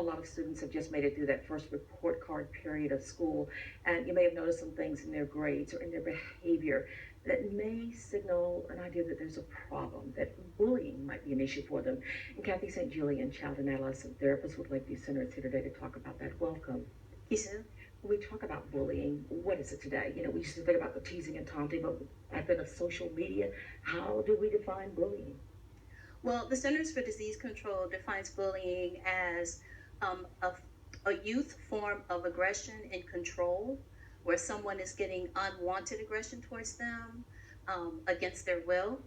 a lot of students have just made it through that first report card period of school, and you may have noticed some things in their grades or in their behavior that may signal an idea that there's a problem, that bullying might be an issue for them. And Kathy St. Julian, child and adolescent therapist with Lakeview Center, is here today to talk about that. Welcome. Kisa. When we talk about bullying, what is it today? We used to think about the teasing and taunting, but with the advent of social media, how do we define bullying? Well, the Centers for Disease Control defines bullying as a youth form of aggression and control, where someone is getting unwanted aggression towards them against their will.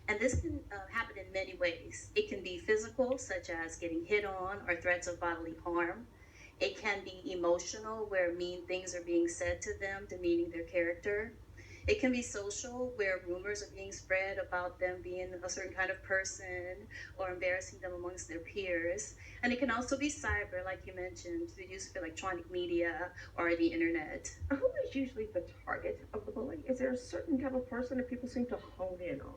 And this can happen in many ways. It can be physical, such as getting hit on or threats of bodily harm. It can be emotional, where mean things are being said to them, demeaning their character. It can be social, where rumors are being spread about them being a certain kind of person or embarrassing them amongst their peers. And it can also be cyber, like you mentioned, the use of electronic media or the internet. Who is usually the target of the bully? Is there a certain type of person that people seem to hone in on?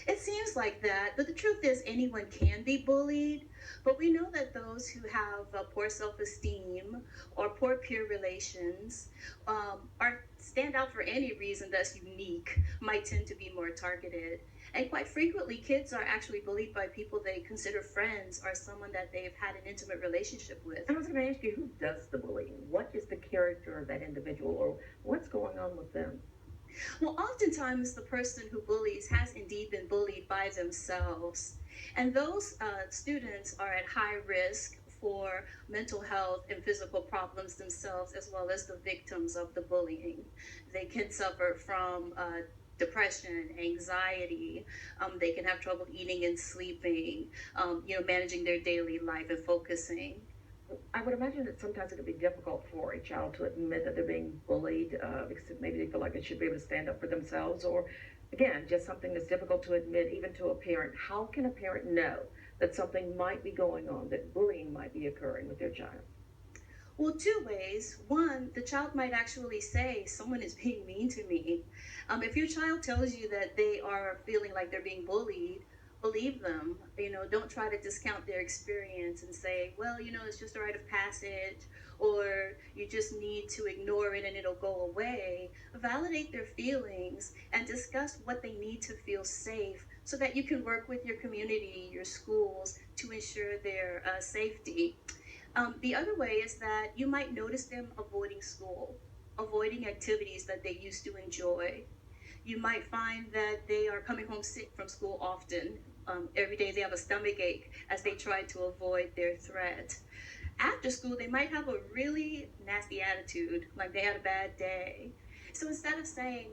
It seems like that, but the truth is anyone can be bullied. But we know that those who have poor self-esteem or poor peer relations are stand out for any reason that's unique might tend to be more targeted. And quite frequently, kids are actually bullied by people they consider friends or someone that they've had an intimate relationship with. I was going to ask you, who does the bullying? What is the character of that individual, or what's going on with them? Well, oftentimes the person who bullies has indeed been bullied by themselves. And those students are at high risk for mental health and physical problems themselves, as well as the victims of the bullying. They can suffer from depression, anxiety. They can have trouble eating and sleeping, managing their daily life and focusing. I would imagine that sometimes it can be difficult for a child to admit that they're being bullied because maybe they feel like they should be able to stand up for themselves, or again, just something that's difficult to admit even to a parent. How can a parent know that something might be going on, that bullying might be occurring with their child? Well, two ways. One, the child might actually say, someone is being mean to me. If your child tells you that they are feeling like they're being bullied, believe them. Don't try to discount their experience and say, well, it's just a rite of passage, or you just need to ignore it and it'll go away. Validate their feelings and discuss what they need to feel safe so that you can work with your community, your schools, to ensure their safety. The other way is that you might notice them avoiding school, avoiding activities that they used to enjoy. You might find that they are coming home sick from school often. Every day they have a stomach ache as they try to avoid their threat. After school, they might have a really nasty attitude, like they had a bad day. So instead of saying,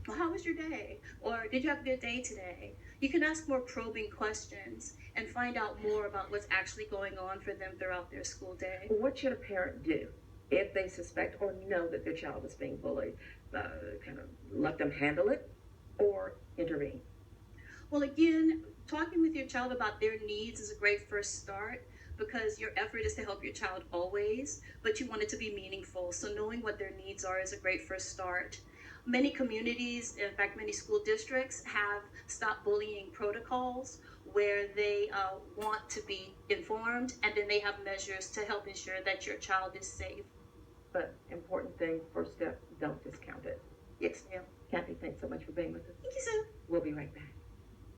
well, how was your day? Or did you have a good day today? You can ask more probing questions and find out more about what's actually going on for them throughout their school day. What should a parent do if they suspect or know that their child is being bullied? Kind of let them handle it or intervene? Well, again, talking with your child about their needs is a great first start because your effort is to help your child always, but you want it to be meaningful. So knowing what their needs are is a great first start. Many communities, in fact, many school districts have stop bullying protocols where they want to be informed, and then they have measures to help ensure that your child is safe. But important thing, first step, don't discount it. Yes, ma'am. Kathy, thanks so much for being with us. Thank you, Sue. We'll be right back.